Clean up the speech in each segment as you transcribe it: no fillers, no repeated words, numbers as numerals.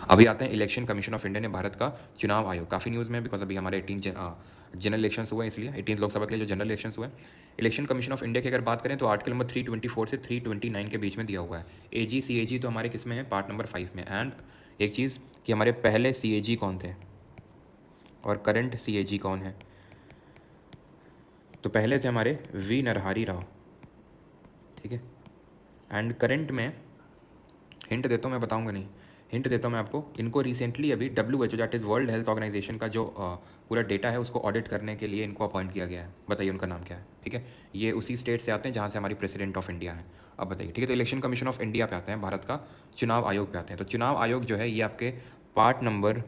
अभी आते हैं इलेक्शन कमीशन ऑफ इंडिया ने भारत का चुनाव आयोग, काफ़ी न्यूज़ में बिकॉज अभी हमारे 18 जनरल इलेक्शंस हुए, इसलिए 18 लोकसभा के लिए जो जनरल इलेक्शंस हुए। इलेक्शन कमीशन ऑफ इंडिया की अगर बात करें तो आर्टिकल नंबर 324 से 329 के बीच में दिया हुआ है। AG CAG तो हमारे किस में है, पार्ट नंबर 5 में। एंड एक चीज़ कि हमारे पहले CAG कौन थे और करंट CAG कौन है। तो पहले थे हमारे V नरहरि राव, ठीक है। एंड करंट में हिंट देता हूँ, मैं बताऊँगा नहीं, हिंट देता हूँ मैं आपको। इनको रिसेंटली अभी WHO that is World Health Organization का जो पूरा डेटा है उसको ऑडिट करने के लिए इनको अपॉइंट किया गया है। बताइए उनका नाम क्या है, ठीक है। ये उसी स्टेट से आते हैं जहाँ से हमारी प्रेसिडेंट ऑफ इंडिया है। अब बताइए, ठीक है। तो इलेक्शन कमीशन ऑफ इंडिया पे आते हैं, भारत का चुनाव आयोग पे आते हैं। तो चुनाव आयोग जो है ये आपके पार्ट नंबर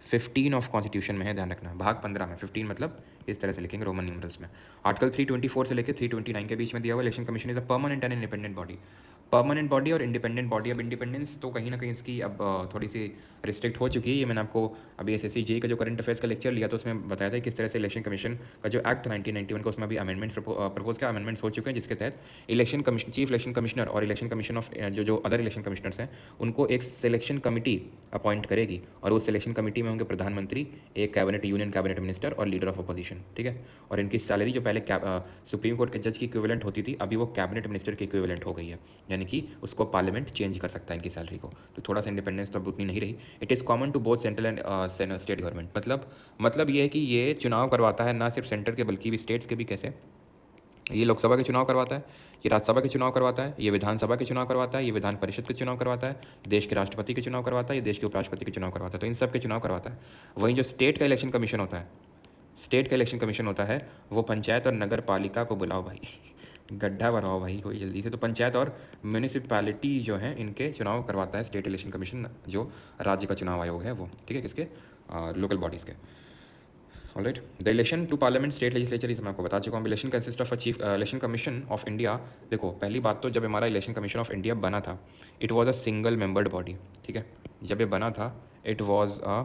15 ऑफ कॉन्स्टिट्यूशन में है, ध्यान रखना। भाग 15 में, 15 मतलब इस तरह से लिखेंगे रोमन न्यूमरल्स में। आर्टिकल 324 से लेकर 329 के बीच में दिया हुआ। Election commission is a permanent and independent body. Permanent body और इंडिपेंडेंट बॉडी। अब इंडिपेंडेंस तो कहीं ना कहीं इसकी अब थोड़ी सी रिस्ट्रिक्ट हो चुकी है। ये मैंने आपको अभी SSC JEE का जो करंट अफेयर्स का लेक्चर लिया तो उसमें बताया था किस तरह से इलेक्शन कमीशन का जो एक्ट 1991 का उसमें अभी अमेंडमेंट्स प्रपोज किया, अमेंडमेंट्स हो चुके हैं, जिसके तहत election commission, chief election commissioner और इलेक्शन कमीशन ऑफ जो अदर इलेक्शन कमिश्नर्स हैं उनको एक सिलेक्शन कमिटी अपॉइंट करेगी और उस सिलेक्शन कमिटी में होंगे प्रधानमंत्री, एक कैबिनेट यूनियन कैबिनेट मिनिस्टर और लीडर ऑफ अपोजिशन, ठीक है। और इनकी सैलरी जो पहले सुप्रीम कोर्ट के जज की इक्विवेलेंट होती थी अभी वो कैबिनेट मिनिस्टर की इक्विवेलेंट हो गई है, यानी कि उसको पार्लियामेंट चेंज कर सकता है इनकी सैलरी को। तो थोड़ा सा इंडिपेंडेंस तो अब उतनी नहीं रही। It is common to both central and state government. मतलब ये है कि ये चुनाव करवाता है ना सिर्फ सेंटर के बल्कि भी स्टेट्स के भी। कैसे? ये लोकसभा के चुनाव करवाता है, ये राज्यसभा के चुनाव करवाता है, ये विधानसभा के चुनाव करवाता है, ये विधान परिषद के चुनाव करवाता है, देश के राष्ट्रपति के चुनाव करवाता है, ये देश के उपराष्ट्रपति के चुनाव करवाता है। तो इन सब के चुनाव करवाता है। वहीं जो स्टेट का इलेक्शन कमीशन होता है, स्टेट का इलेक्शन कमीशन होता है वो पंचायत और नगर पालिका को बुलाओ भाई गड्ढा बनाओ भाई कोई जल्दी से। तो पंचायत और म्यूनिसिपैलिटी जो है इनके चुनाव करवाता है स्टेट इलेक्शन कमीशन, जो राज्य का चुनाव आयोग है वो, ठीक है, किसके, लोकल बॉडीज़ के। Alright, the election to parliament state legislature इस मैं आपको बता चुका हूँ। Election consist of a chief election commission of India. देखो पहली बात तो जब हमारा इलेक्शन कमीशन ऑफ इंडिया बना था it was a single membered body, ठीक है। जब ये बना था इट वॉज अ,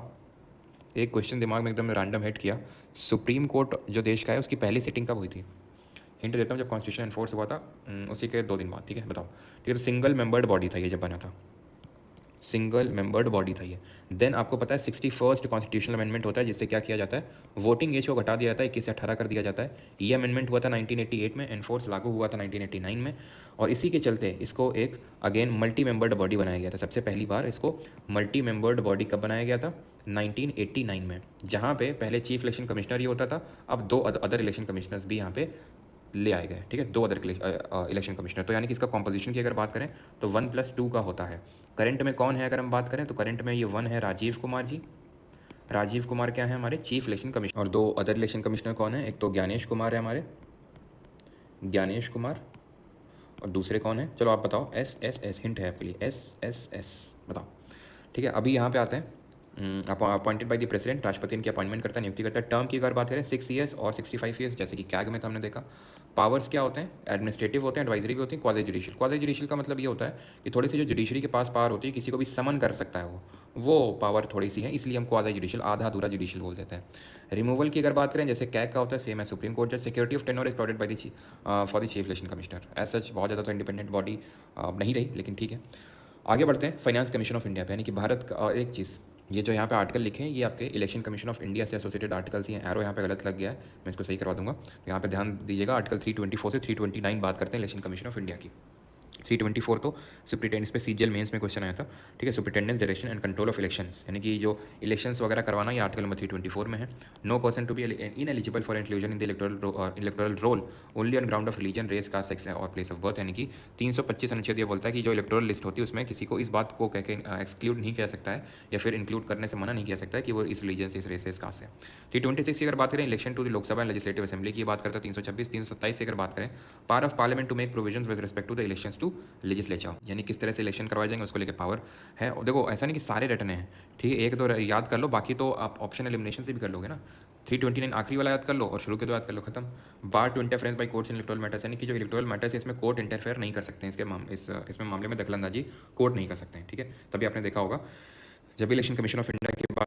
एक क्वेश्चन दिमाग में एकदम रैंडम हिट किया, सुप्रीम कोर्ट जो देश का है उसकी पहली सिटिंग कब हुई थी? हिंट देता हूँ, जब कॉन्स्टिट्यूशन एनफोर्स हुआ था उसी के 2 दिन बाद, ठीक है। बताओ, ठीक है। तो सिंगल मेंबर्ड बॉडी था ये जब बना था, सिंगल मेंबर्ड बॉडी था ये। देन आपको पता है 61st कॉन्स्टिट्यूशनल अमेंडमेंट होता है जिससे क्या किया जाता है, वोटिंग एज को घटा दिया जाता है, 21 से 18 कर दिया जाता है। ये अमेंडमेंट हुआ था 1988 में, एनफोर्स लागू हुआ था 1989 में। और इसी के चलते इसको एक अगेन मल्टी मेंबर्ड बॉडी बनाया गया था। सबसे पहली बार इसको मल्टी मेंबर्ड बॉडी कब बनाया गया था? 1989 में, जहाँ पे पहले चीफ इलेक्शन कमिश्नर ही होता था, अब 2 अदर इलेक्शन कमिश्नर्स भी यहाँ पे ले आए गए, ठीक है, 2 अदर इलेक्शन कमिश्नर। तो यानी कि इसका कॉम्पोजिशन की अगर बात करें तो 1+2 का होता है। करंट में कौन है अगर हम बात करें तो करंट में ये 1 है राजीव कुमार जी। राजीव कुमार क्या है हमारे चीफ इलेक्शन कमिश्नर। और 2 अदर इलेक्शन कमिश्नर कौन है? एक तो ज्ञानेश कुमार है हमारे, ज्ञानेश कुमार। और दूसरे कौन है, चलो आप बताओ। SSS, हिंट है आपके लिए, SSS बताओ, ठीक है। अभी यहाँ पे आते हैं, अपॉइंटेड बाय द प्रेसिडेंट, राष्ट्रपति इनकी अपॉइंटमेंट करता है, नियुक्ति करता है। टर्म की अगर बात करें 6 ईयर्स और 65 ईयर्स, जैसे कि कैग में तो हमने देखा। पावर्स क्या होते हैं? एडमिनिस्ट्रेटिव होते हैं, एडवाइजरी भी होती है, क्वाजी जुडिशियल। क्वाजी जुडिशियल का मतलब ये होता है कि थोड़ी सी जो जुडिशरी के पास पावर होती है, किसी को भी समन कर सकता है वो पावर थोड़ी सी है, इसलिए हम क्वाजी जुडिशियल, आधा अधूरा जुडिशियल बोल देते हैं। रिमूवल की अगर बात करें जैसे कैग का होता है, सेम है सुप्रीम कोर्ट जज। Security of tenure is provided by the for the chief election commissioner. As such बहुत ज़्यादा तो इंडिपेंडेंट बॉडी नहीं रही, लेकिन ठीक है। आगे बढ़ते हैं फाइनेंस कमीशन ऑफ इंडिया पे, यानी कि भारत का। और एक चीज़, ये जो यहाँ पे आर्टिकल लिखे हैं ये आपके इलेक्शन कमीशन ऑफ इंडिया से एसोसिएटेड आर्टिकल्स ही हैं। एरो यहाँ पे गलत लग गया है, मैं इसको सही करवा दूंगा। तो यहाँ पे ध्यान दीजिएगा, आर्टिकल 324 से 329 बात करते हैं इलेक्शन कमीशन ऑफ इंडिया की। 324 तो सुप्रिटेंडेंस पे CGL मेंस में क्वेश्चन आया था, ठीक है। Superintendence direction and control of elections, यानी कि जो इलेक्शंस वगैरह करवाना, ये आर्टिकल नंबर 324 में है। No person to be ineligible for inclusion in the electoral roll only on ground of religion, race, caste, sex और प्लेस ऑफ बर्थ। यानी कि 325 अनुच्छेद ये बोलता है कि जो इलेक्टोरल लिस्ट होती है उसमें किसी को इस बात को कह के एक्सक्लूड नहीं किया सकता है या फिर इंक्लूड करने से मना नहीं किया सकता है कि वो इस रिलीजन से, इस रेस से, इस कास्ट से। 326 की अगर बात करें election to the Lok Sabha and legislative assembly की बात करता है 326। 327 की अगर बात करें power of parliament to make provision with respect to the elections to legislature, यानी किस तरह से इलेक्शन करवाए जाएंगे उसको लेकर पावर है। और देखो ऐसा नहीं कि सारे रटने हैं, ठीक है, एक दो याद कर लो, बाकी तो आप ऑप्शन एलिमिनेशन से भी कर लोगे ना। 329 आखिरी वाला याद कर लो और शुरू के 2 याद कर लो, खत्म। Bar to interference by courts in electoral matters, यानी कि जो इलेक्टोरल मैटर्स है इसमें कोर्ट इंटरफेयर नहीं कर सकते हैं, इसमें मामले में दखलंदाजी कोर्ट नहीं कर सकते हैं, ठीक है। तभी आपने देखा होगा जब इलेक्शन कमीशन ऑफ इंडिया के बाद